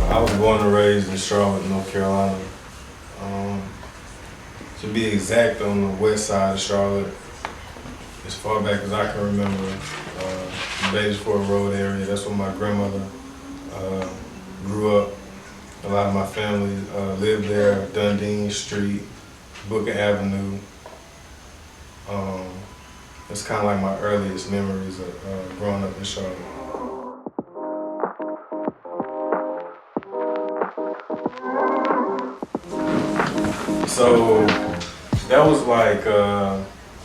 I was born and raised in Charlotte, North Carolina. To be exact, on the west side of Charlotte, as far back as I can remember, the Batesford Road area. That's where my grandmother grew up. A lot of my family lived there. Dundee Street, Booker Avenue. It's kind of like my earliest memories of growing up in Charlotte. So that was like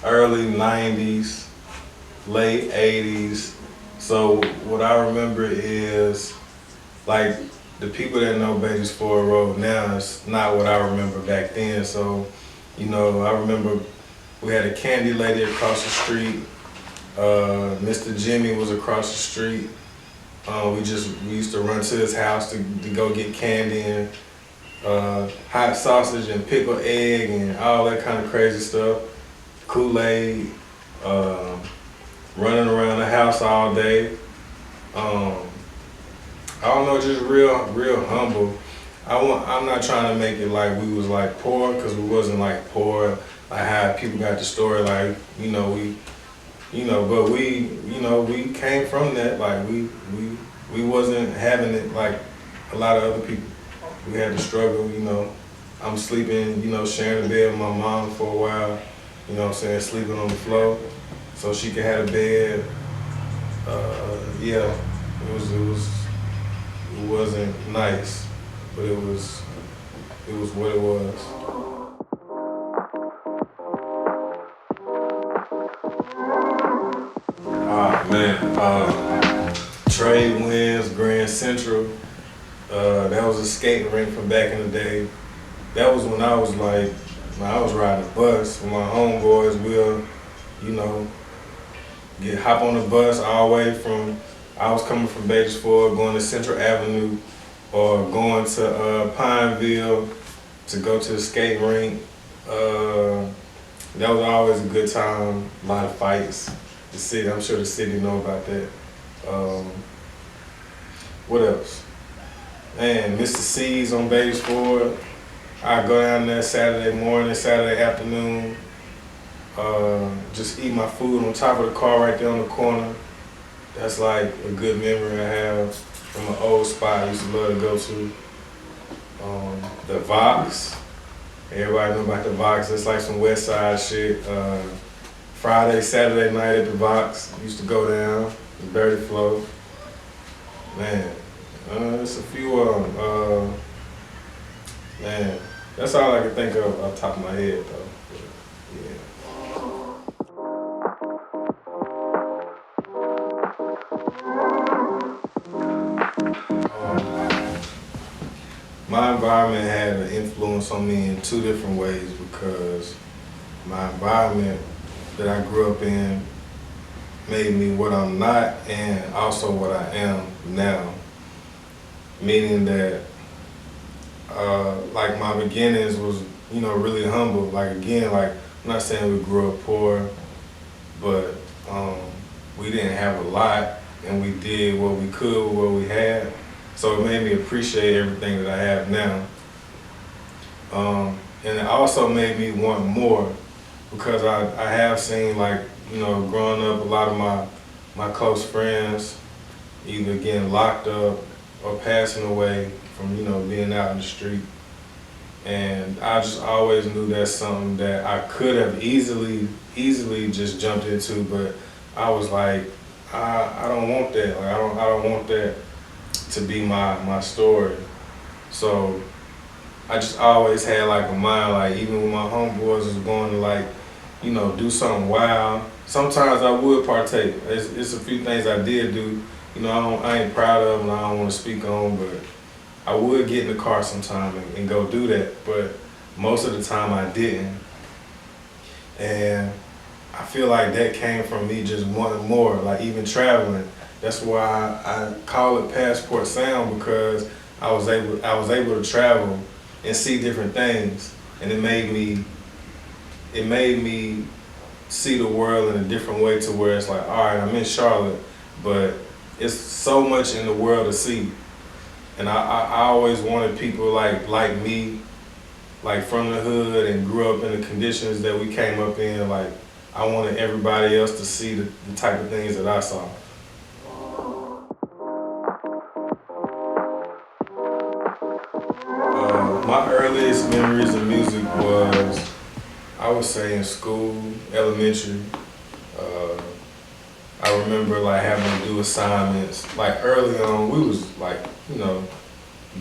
early 90s, late 80s. So what I remember is like the people that know Batesford Road now is not what I remember back then. So, you know, I remember we had a candy lady across the street. Mr. Jimmy was across the street. We used to run to his house to go get candy and hot sausage and pickled egg and all that kind of crazy stuff. Kool-Aid, running around the house all day. I don't know, just real humble. I'm not trying to make it like we was like poor, because we wasn't like poor, like how people got the story, like, but we came from that, like we wasn't having it like a lot of other people. We had to struggle, I'm sleeping, sharing the bed with my mom for a while, sleeping on the floor so she could have a bed. Yeah, it wasn't nice, but it was what it was. Trade Winds, Grand Central. That was a skating rink from back in the day. That was when I was riding a bus with my homeboys. We'll, hop on the bus all the way from, I was coming from Batesford, going to Central Avenue, or going to Pineville to go to the skating rink. That was always a good time, a lot of fights. The city, I'm sure the city know about that. What else? Man, Mr. C's on Batesford. I go down there Saturday morning, Saturday afternoon, just eat my food on top of the car right there on the corner. That's like a good memory I have from an old spot I used to love to go to. The Vox. Everybody know about the Vox. It's like some West Side shit. Friday, Saturday night at the Vox. Used to go down, the Dirty Flow. Man, there's a few of them. Man, that's all I can think of off the top of my head, though. But, yeah. My environment had an influence on me in two different ways, because my environment that I grew up in made me what I'm not and also what I am now. Meaning that like my beginnings was, really humble. Like again, like I'm not saying we grew up poor, but we didn't have a lot and we did what we could with what we had. So it made me appreciate everything that I have now. And it also made me want more, because I have seen, like, growing up, a lot of my close friends either getting locked up or passing away from, being out in the street. And I just always knew that's something that I could have easily just jumped into, but I was like, I don't want that. Like, I don't want that to be my story. So I just always had like a mind, like even when my homeboys was going to like, do something wild, sometimes I would partake. It's a few things I did do, I ain't proud of and I don't want to speak on, but I would get in the car sometime and go do that, but most of the time I didn't. And I feel like that came from me just wanting more, like even traveling. That's why I call it Passport Sound, because I was able to travel and see different things. and it made me see the world in a different way to where it's like, all right, I'm in Charlotte, but it's so much in the world to see. And I always wanted people like me, like from the hood and grew up in the conditions that we came up in. Like, I wanted everybody else to see the type of things that I saw. My earliest memories of music was, I would say, in school, elementary. I remember like having to do assignments. Like early on, we was like,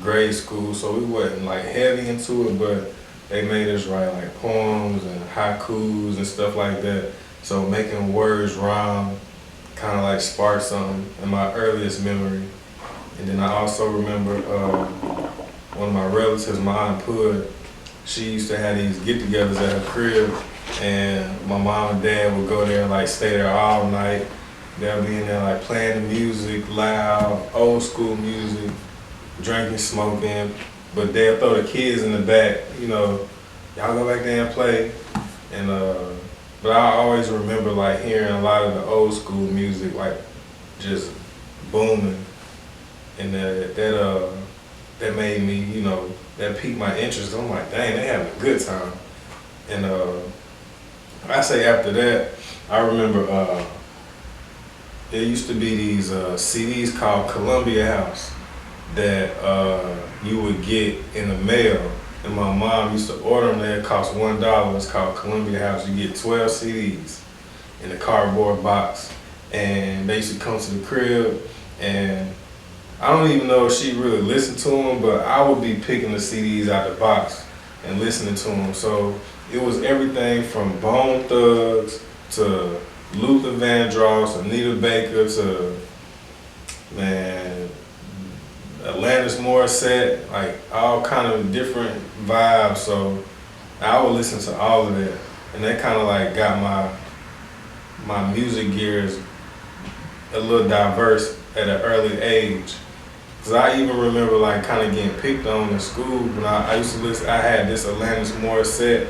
grade school, so we wasn't like heavy into it, but they made us write like poems and haikus and stuff like that. So making words rhyme kind of like sparked something in my earliest memory. And then I also remember one of my relatives, my Aunt Pud, she used to have these get-togethers at her crib, and my mom and dad would go there and like stay there all night. They'll be in there like playing the music loud, old school music, drinking, smoking, but they'll throw the kids in the back, y'all go back there and play. And but I always remember like hearing a lot of the old school music like just booming, and that made me, that piqued my interest. I'm like, dang, they having a good time. And I say after that, I remember there used to be these CDs called Columbia House that you would get in the mail, and my mom used to order them there. It cost $1. It's called Columbia House. You get 12 CDs in a cardboard box, and they used to come to the crib, and I don't even know if she really listened to them, but I would be picking the CDs out the box and listening to them. So it was everything from Bone Thugs to Luther Vandross, Anita Baker to, man, Alanis Morissette, like all kind of different vibes. So I would listen to all of that, and that kind of like got my music gears a little diverse at an early age. Cause I even remember like kind of getting picked on in school when I used to listen. I had this Alanis Morissette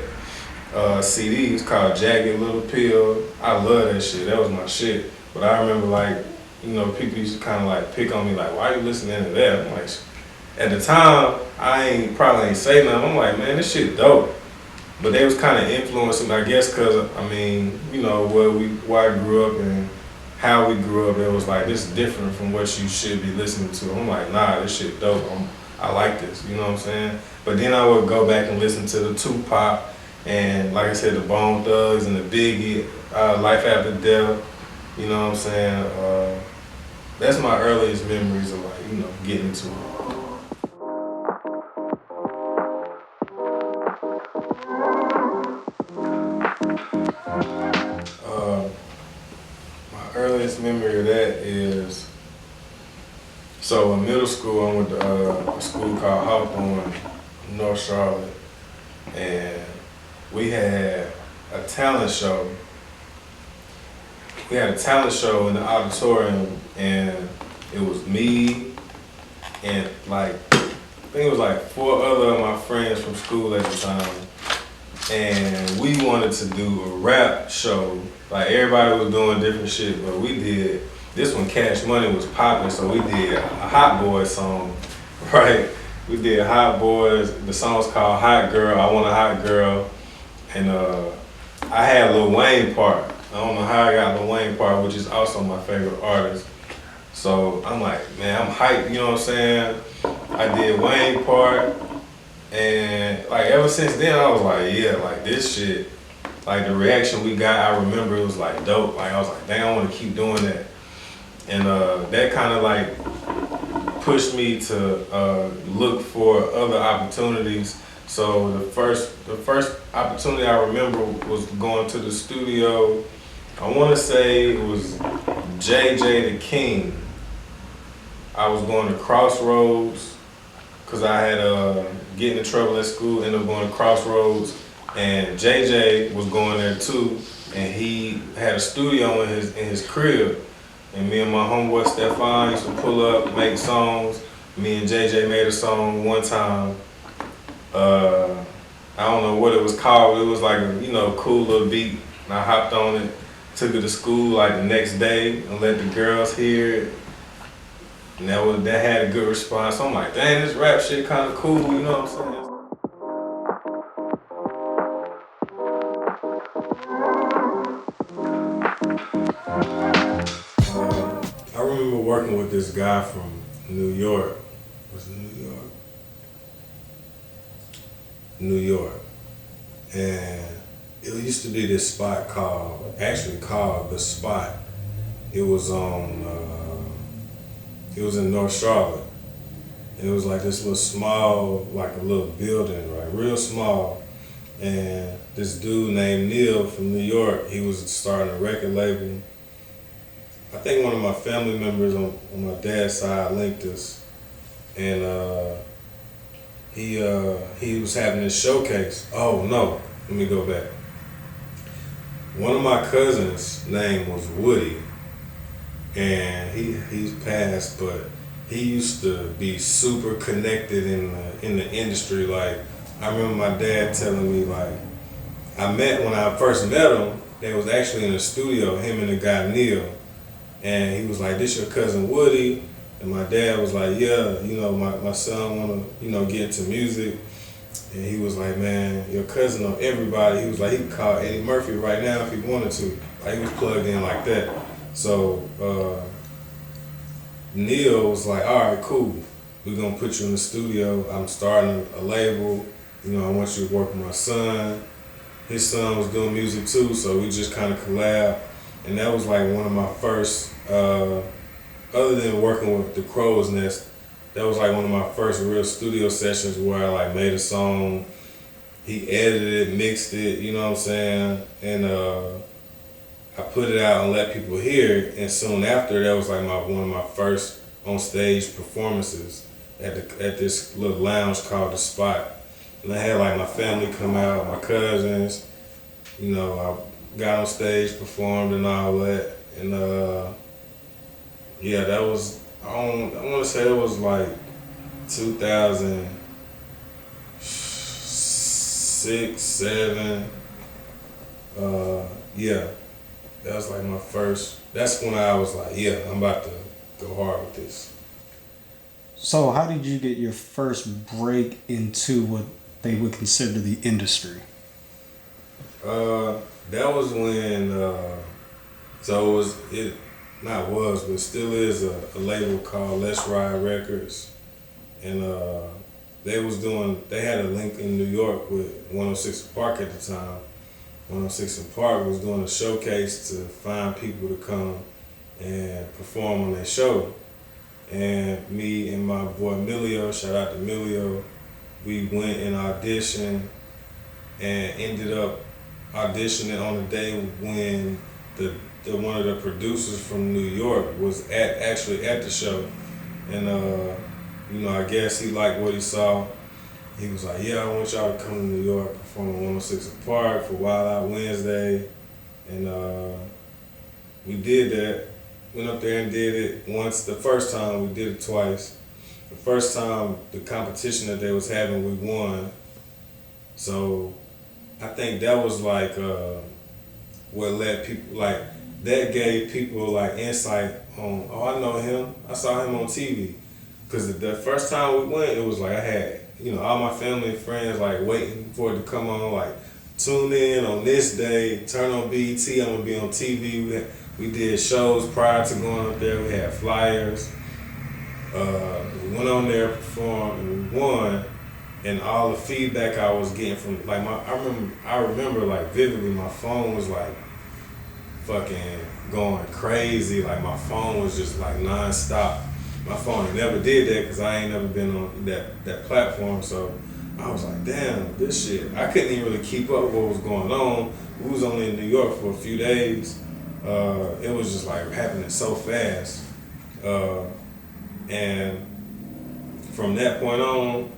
CD. It's called Jagged Little Pill. I love that shit. That was my shit. But I remember like, people used to kind of like pick on me like, why you listening to that? I'm like, at the time, I probably ain't say nothing. I'm like, man, this shit dope. But they was kind of influencing, I guess, cause where I grew up and how we grew up, it was like, this is different from what you should be listening to. I'm like, nah, this shit dope. I like this, you know what I'm saying? But then I would go back and listen to the Tupac and, like I said, the Bone Thugs and the Biggie, Life After Death, you know what I'm saying? That's my earliest memories of like, getting into it. Earliest memory of that is, so in middle school I went to a school called Hawthorne, North Charlotte, and we had a talent show. We had a talent show in the auditorium, and it was me and like, I think it was like 4 other of my friends from school at the time, and we wanted to do a rap show. Like everybody was doing different shit, but we did, this one Cash Money was popping, so we did a Hot Boys song, right? We did Hot Boys, the song's called Hot Girl, I Want a Hot Girl, and I had Lil Wayne part. I don't know how I got Lil Wayne part, which is also my favorite artist. So I'm like, man, I'm hyped, you know what I'm saying? I did Wayne part, and like ever since then I was like, yeah, like this shit, like the reaction we got, I remember it was like dope. Like I was like, dang, I want to keep doing that. And that kind of like pushed me to look for other opportunities. So the first opportunity I remember was going to the studio. I want to say it was JJ the King. I was going to Crossroads because I had getting in trouble at school, ended up going to Crossroads. And JJ was going there too, and he had a studio in his crib. And me and my homeboy Stefan used to pull up, make songs. Me and JJ made a song one time. I don't don't know what it was called. It was like a, you know, cool little beat. And I hopped on it, took it to school like the next day and let the girls hear it. And that had a good response. So I'm like, dang, this rap shit kind of cool, you know what I'm saying? I remember working with this guy from New York. Was it New York? New York. And it used to be this spot called The Spot. It was it was in North Charlotte. And it was like this little small, like a little building, right? Real small. And this dude named Neil from New York, he was starting a record label. I think one of my family members on my dad's side linked us. And he was having this showcase. Oh no, let me go back. One of my cousins' name was Woody, and he's passed, but he used to be super connected in the industry. Like, I remember my dad telling me, like, when I first met him, they was actually in the studio, him and the guy Neil, and he was like, "This your cousin Woody?" And my dad was like, "Yeah, you know, my son wanna, you know, get into music." And he was like, "Man, your cousin know everybody." He was like, he could call Eddie Murphy right now if he wanted to. Like, he was plugged in like that. So Neil was like, "All right, cool. We're gonna put you in the studio. I'm starting a label. You know, I want you to work with my son." His son was doing music too, so we just kind of collab. And that was like one of my first, other than working with the Crow's Nest, that was like one of my first real studio sessions where I like made a song. He edited it, mixed it, you know what I'm saying? And I put it out and let people hear it. And soon after, that was like one of my first on stage performances at this little lounge called The Spot. And I had like my family come out, my cousins, you know, I got on stage, performed and all that. And yeah, that was, I want to say it was like 2006, 7. Yeah, that was like my first, that's when I was like, yeah, I'm about to go hard with this. So how did you get your first break into what they would consider the industry? That was when, so but still is a label called Let's Ride Records. And they had a link in New York with 106 Park at the time. 106 and Park was doing a showcase to find people to come and perform on their show. And me and my boy Milio, shout out to Milio, we went and auditioned and ended up auditioning on the day when one of the producers from New York was actually at the show. And you know, I guess he liked what he saw. He was like, "Yeah, I want y'all to come to New York, perform at 106 and Park for Wild Out Wednesday." And we did that. Went up there and did it once. The first time, we did it twice. The first time, the competition that they was having, we won. So I think that was like what led people, like, that gave people like insight on, oh, I know him. I saw him on TV. Because the first time we went, it was like I had, you know, all my family and friends like waiting for it to come on, like, tune in on this day, turn on BET, I'm gonna be on TV. We did shows prior to going up there. We had flyers. We went on there, performed, and we won. And all the feedback I was getting from, like, I remember like vividly, my phone was like fucking going crazy. Like, my phone was just like nonstop. My phone never did that because I ain't never been on that platform. So I was like, damn, this shit. I couldn't even really keep up with what was going on. We was only in New York for a few days. It was just like happening so fast. And from that point on,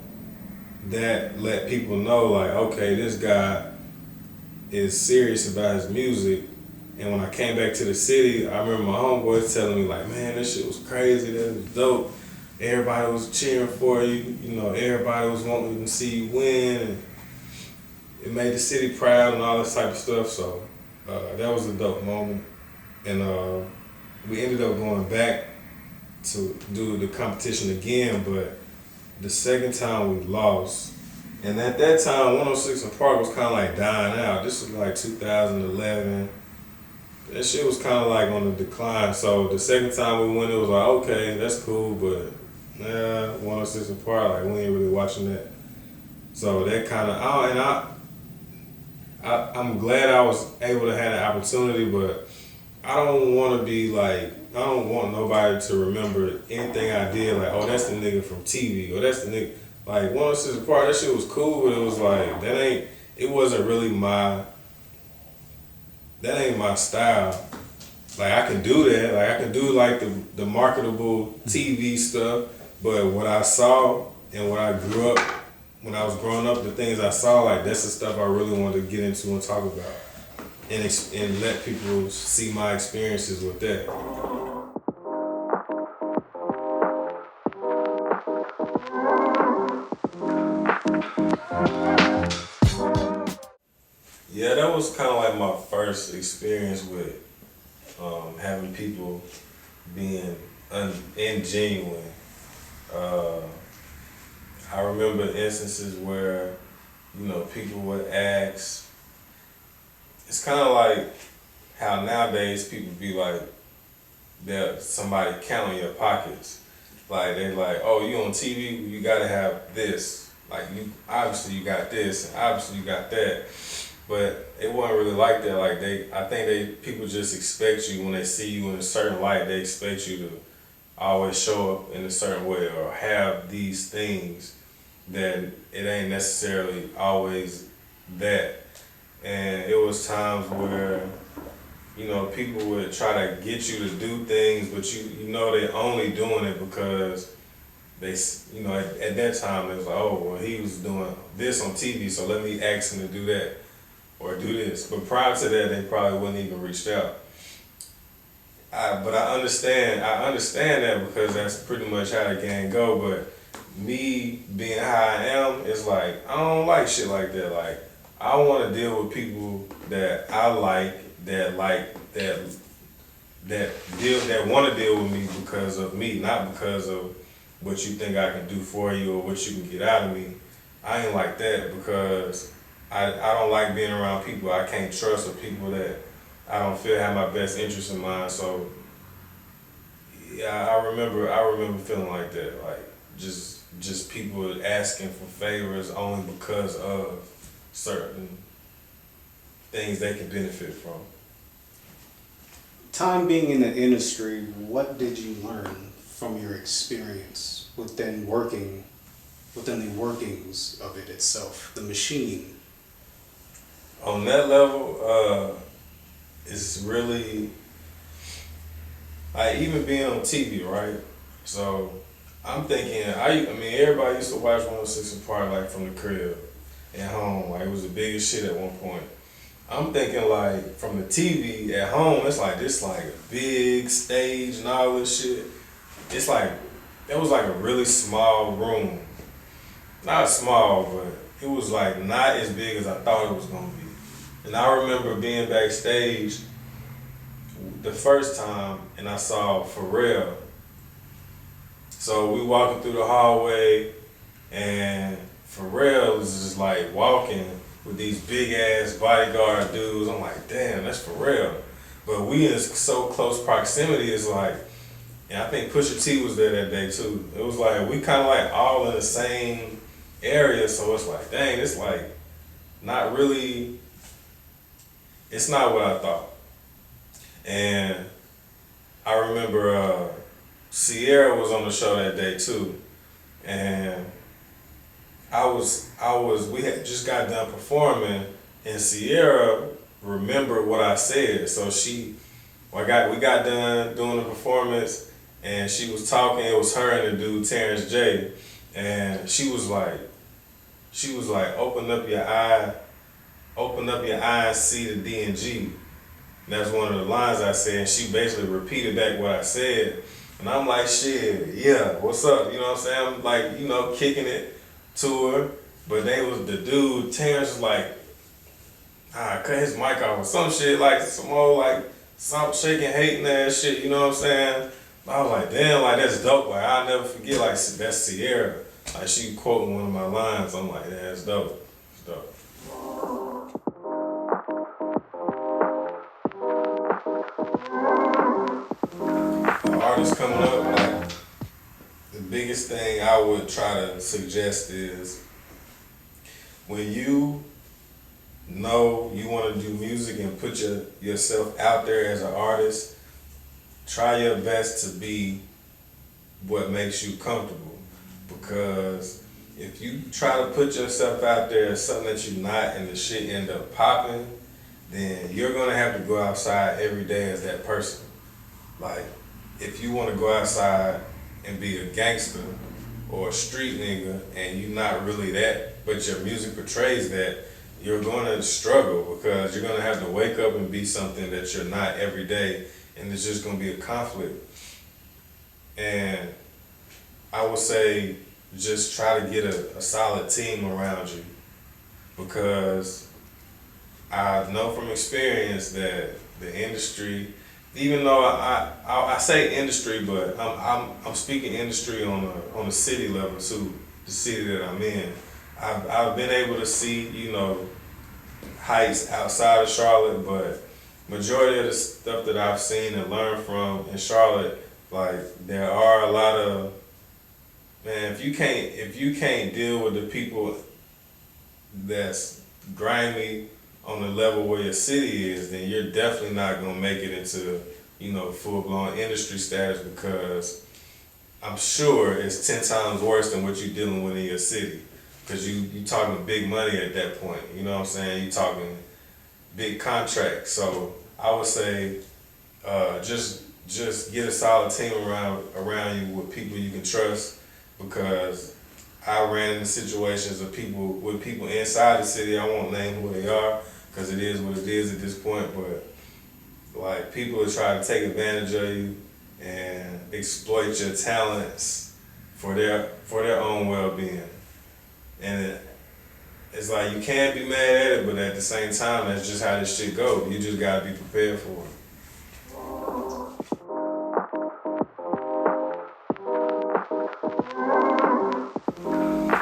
that let people know, like, okay, this guy is serious about his music. And when I came back to the city, I remember my homeboys telling me, like, man, this shit was crazy, that was dope. Everybody was cheering for you, you know, everybody was wanting to see you win. it made the city proud and all this type of stuff. So that was a dope moment, and we ended up going back to do the competition again, but the second time we lost. And at that time, 106 and Park was kind of like dying out. This was like 2011. That shit was kind of like on the decline. So the second time we went, it was like, okay, that's cool, but 106 and Park, like we ain't really watching that. So that kind of, I'm glad I was able to have the opportunity, but I don't want to be like, I don't want nobody to remember anything I did, like, oh, that's the nigga from TV, or that's the nigga. Like, 106 and Park, that shit was cool, but it was like, it wasn't really that ain't my style. Like, I can do that, like, I can do like the marketable TV stuff, but what I saw and what I grew up, when I was growing up, the things I saw, like, that's the stuff I really wanted to get into and talk about. And let people see my experiences with that. Yeah, that was kind of like my first experience with having people being ingenuine. I remember instances where, people would ask. It's kind of like how nowadays people be like, somebody counting your pockets. Like, they're like, oh, you on TV, you gotta have this. Like, obviously you got this, and obviously you got that. But it wasn't really like that. Like, I think people just expect you, when they see you in a certain light, they expect you to always show up in a certain way or have these things that it ain't necessarily always that. And it was times where, people would try to get you to do things, but they're only doing it because they, at that time it was like, oh, well, he was doing this on TV, so let me ask him to do that or do this. But prior to that, they probably wouldn't even reached out. But I understand that because that's pretty much how the game go. But me being how I am, it's like, I don't like shit like that. Like, I want to deal with people that I like, that want to deal with me because of me, not because of what you think I can do for you or what you can get out of me. I ain't like that because I don't like being around people I can't trust or people that I don't feel have my best interest in mind. So yeah, I remember feeling like that, like just people asking for favors only because of certain things they can benefit from. Time being in the industry, what did you learn from your experience within the workings of it itself, the machine? On that level, it's really, like, even being on TV, right? So I'm thinking, I mean, everybody used to watch 106 and Park, like, from the crib at home. Like, it was the biggest shit at one point. I'm thinking, like, from the TV at home, it's like this, like, a big stage and all this shit. It's like, it was like a really small room. Not small, but it was like not as big as I thought it was gonna be. And I remember being backstage the first time and I saw Pharrell. So we walking through the hallway and Pharrell is just like walking with these big ass bodyguard dudes. I'm like, damn, that's Pharrell. But we in so close proximity, it's like, and I think Pusha T was there that day too. It was like, we kind of like all in the same area, so it's like, dang, it's like not really, it's not what I thought. And I remember Sierra was on the show that day too, and we had just got done performing, and Sierra remembered what I said. So we got done doing the performance, and she was talking. It was her and the dude Terrence J, and she was like, open up your eye and see the D and G. And that's one of the lines I said, and she basically repeated back what I said. And I'm like, shit, yeah, what's up? You know what I'm saying? I'm like, kicking it to her. But the dude, Terrence was like, cut his mic off or some shit, like some old, like, some shaking, hating ass shit, you know what I'm saying? I was like, damn, like, that's dope. Like, I'll never forget, like, that's Sierra. Like, she quoting one of my lines. I'm like, yeah, that's dope. It's dope. The artists coming up, like, the biggest thing I would try to suggest is when you know you want to do music and put yourself out there as an artist, try your best to be what makes you comfortable. Because if you try to put yourself out there as something that you're not and the shit end up popping, then you're gonna have to go outside every day as that person. Like, if you want to go outside and be a gangster or a street nigga and you're not really that, but your music portrays that, you're going to struggle because you're going to have to wake up and be something that you're not every day, and it's just going to be a conflict. And I would say just try to get a solid team around you, because I know from experience that the industry, even though I say industry, but I'm speaking industry on a city level too, the city that I'm in. I've been able to see, you know, heights outside of Charlotte, but majority of the stuff that I've seen and learned from in Charlotte, like, there are a lot of, man, if you can't deal with the people that's grimy on the level where your city is, then you're definitely not gonna make it into, you know, full-blown industry status, because I'm sure it's 10 times worse than what you're dealing with in your city. Because you talking big money at that point, you know what I'm saying? You talking big contracts. So I would say just get a solid team around you with people you can trust, because I ran into situations of people inside the city. I won't name who they are because it is what it is at this point, but like, people will try to take advantage of you and exploit your talents for their own well-being. And it's like, you can't be mad at it, but at the same time, that's just how this shit goes. You just gotta be prepared for it.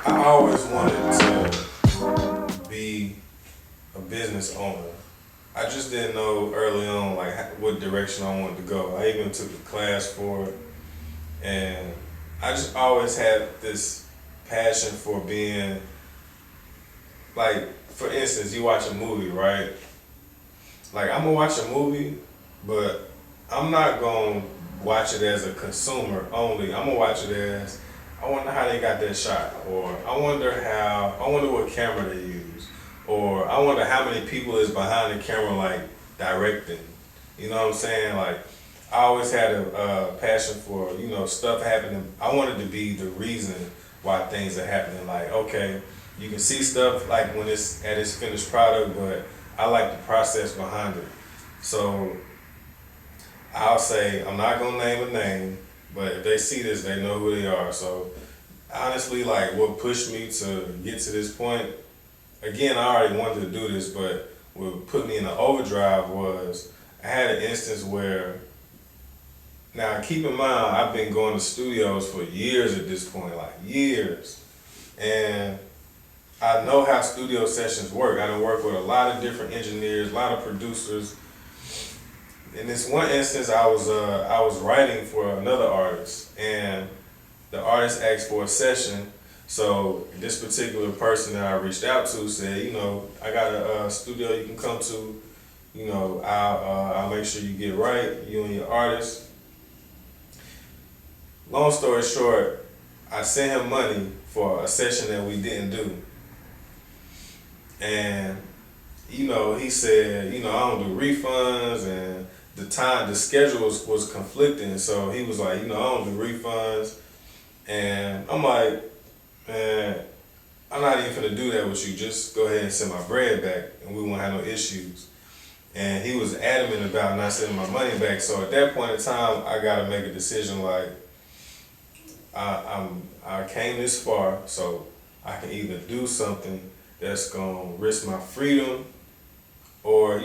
I always wanted to be a business owner. I just didn't know early on, like, what direction I wanted to go. I even took a class for it, and I just always had this passion for being, like, for instance, you watch a movie, right? Like, I'm gonna watch a movie, but I'm not gonna watch it as a consumer only. I'm gonna watch it as, I wonder how they got that shot, or I wonder what camera they use, or I wonder how many people is behind the camera, like, directing. You know what I'm saying? Like, I always had a passion for, you know, stuff happening. I wanted to be the reason why things are happening. Like, okay, you can see stuff like when it's at its finished product, but I like the process behind it. So I'll say, I'm not gonna name a name, but if they see this, they know who they are. So honestly, like, what pushed me to get to this point, again, I already wanted to do this, but what put me in the overdrive was I had an instance where, now keep in mind, I've been going to studios for years at this point, like years. And I know how studio sessions work. I done worked with a lot of different engineers, a lot of producers. In this one instance, I was writing for another artist, and the artist asked for a session. So this particular person that I reached out to said, you know, I got a studio you can come to. You know, I'll make sure you get right, you and your artist. Long story short, I sent him money for a session that we didn't do. And, you know, he said, you know, I don't do refunds, and the schedule was conflicting. So he was like, you know, I don't do refunds. And I'm like, man, I'm not even finna do that with you. Just go ahead and send my bread back, and we won't have no issues. And he was adamant about not sending my money back. So at that point in time, I gotta make a decision, like, I came this far, so I can either do something that's gonna risk my freedom, or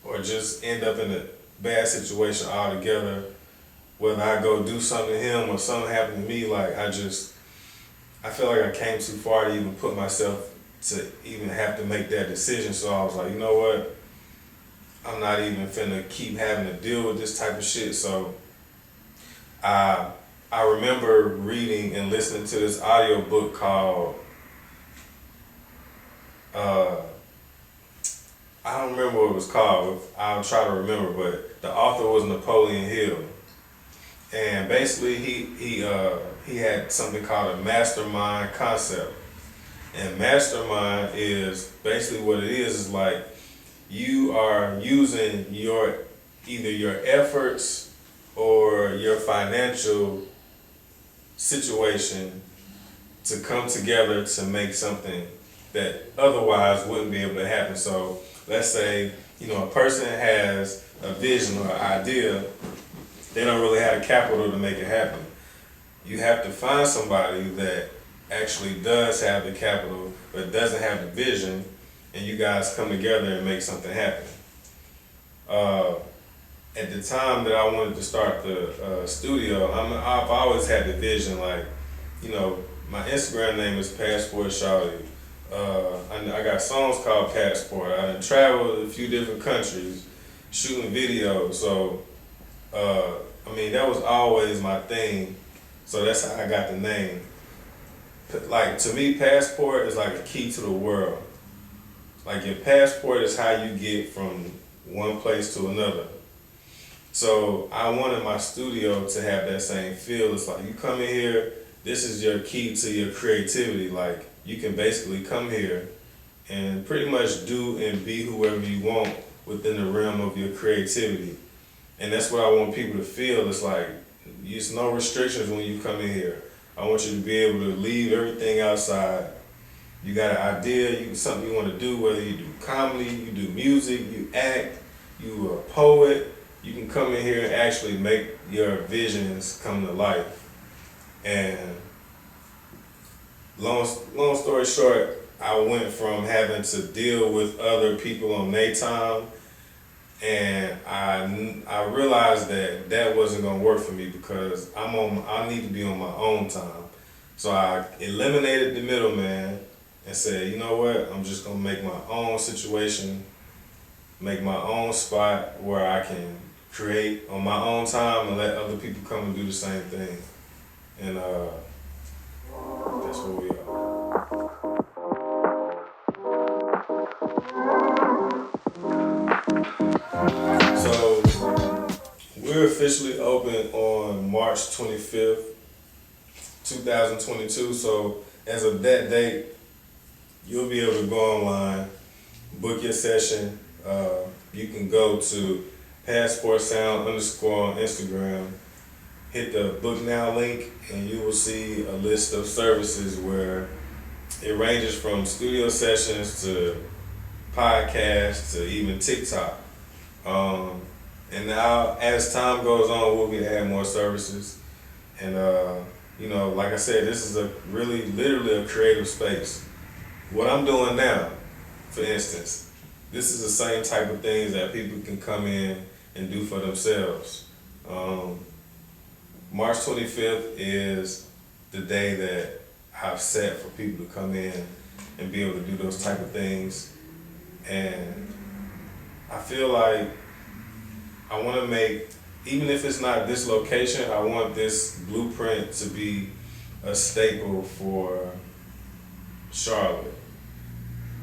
or just end up in a bad situation altogether. Whether I go do something to him or something happen to me, like I feel like I came too far to even put myself to even have to make that decision. So I was like, you know what? I'm not even finna keep having to deal with this type of shit. So I remember reading and listening to this audio book called I don't remember what it was called. I'll try to remember, but the author was Napoleon Hill, and basically he had something called a mastermind concept. And mastermind is basically what it is like you are using either your efforts or your financial situation to come together to make something that otherwise wouldn't be able to happen. So let's say, a person has a vision or an idea, they don't really have the capital to make it happen. You have to find somebody that actually does have the capital but doesn't have the vision, and you guys come together and make something happen. At the time that I wanted to start the studio, I've always had the vision, like, my Instagram name is passportsoundstudio. I got songs called Passport. I done traveled a few different countries shooting videos. So, that was always my thing. So that's how I got the name. Like, to me, passport is like a key to the world. Like, your passport is how you get from one place to another. So I wanted my studio to have that same feel. It's like, you come in here, this is your key to your creativity. Like, you can basically come here and pretty much do and be whoever you want within the realm of your creativity. And that's what I want people to feel. It's like, there's no restrictions when you come in here. I want you to be able to leave everything outside. You got an idea, something you want to do, whether you do comedy, you do music, you act, you a poet, you can come in here and actually make your visions come to life. And long story short, I went from having to deal with other people on their time, and I realized that wasn't gonna work for me because I need to be on my own time. So I eliminated the middleman and said, you know what, I'm just gonna make my own situation, make my own spot where I can create on my own time and let other people come and do the same thing. And that's where we are. So we're officially open on March 25th, 2022. So as of that date, you'll be able to go online, book your session. You can go to passportsound_ on Instagram, hit the book now link, and you will see a list of services where it ranges from studio sessions to podcasts to even TikTok. And now as time goes on, we'll be adding more services. And like I said, this is literally a creative space. What I'm doing now, for instance, this is the same type of things that people can come in and do for themselves. March 25th is the day that I've set for people to come in and be able to do those type of things. And I feel like I want to make, even if it's not this location, I want this blueprint to be a staple for Charlotte.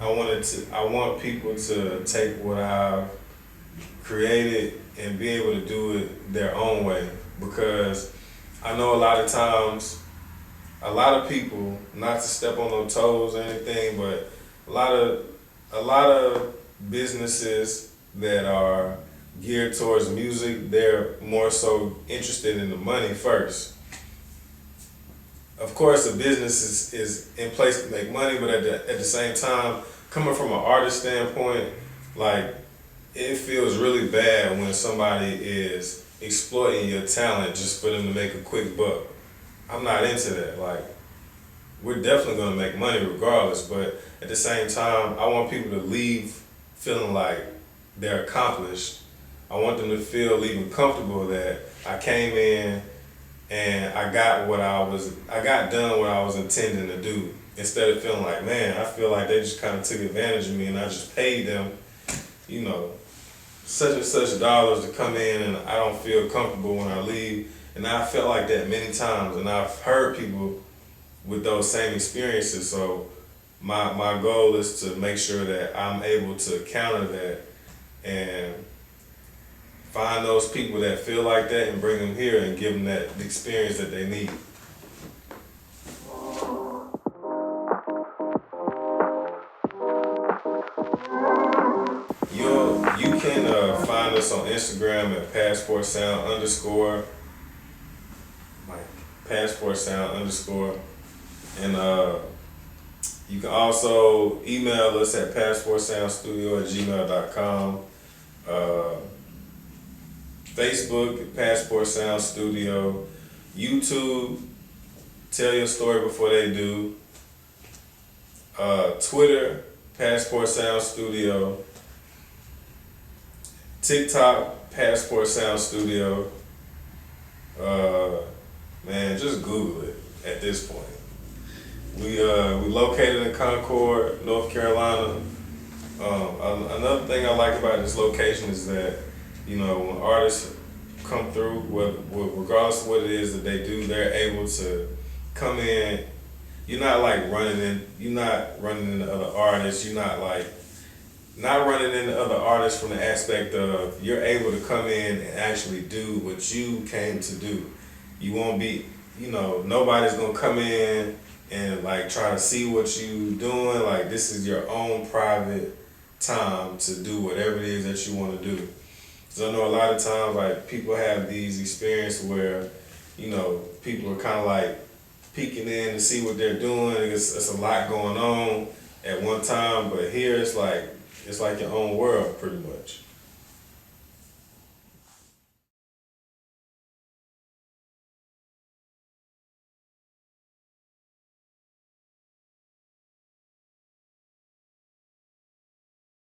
I want people to take what I've created and be able to do it their own way, because I know a lot of times, a lot of people, not to step on no toes or anything, but a lot of businesses that are geared towards music, they're more so interested in the money first. Of course, the business is in place to make money, but at the same time, coming from an artist standpoint, like, it feels really bad when somebody is exploiting your talent just for them to make a quick buck. I'm not into that. Like, we're definitely gonna make money regardless, but at the same time, I want people to leave feeling like they're accomplished. I want them to feel even comfortable that I came in and I got done what I was intending to do. Instead of feeling like, man, I feel like they just kind of took advantage of me and I just paid them, you know, such and such dollars to come in and I don't feel comfortable when I leave. And I felt like that many times, and I've heard people with those same experiences. So my goal is to make sure that I'm able to counter that and find those people that feel like that and bring them here and give them that experience that they need. You can find us on Instagram at passportsound_, passportsound_, and you can also email us at passportsoundstudio@gmail.com. Facebook, Passport Sound Studio. YouTube, Tell Your Story Before They Do. Twitter, Passport Sound Studio. TikTok, Passport Sound Studio. Man, just Google it at this point. We located in Concord, North Carolina. Another thing I like about this location is that, you know, when artists come through, regardless of what it is that they do, they're able to come in. You're not running into other artists. You're not running into other artists from the aspect of you're able to come in and actually do what you came to do. You won't be, you know, nobody's gonna come in and try to see what you doing. This is your own private time to do whatever it is that you want to do. So I know a lot of times people have these experiences where, you know, people are kind of peeking in to see what they're doing. It's a lot going on at one time, but here it's like your own world pretty much.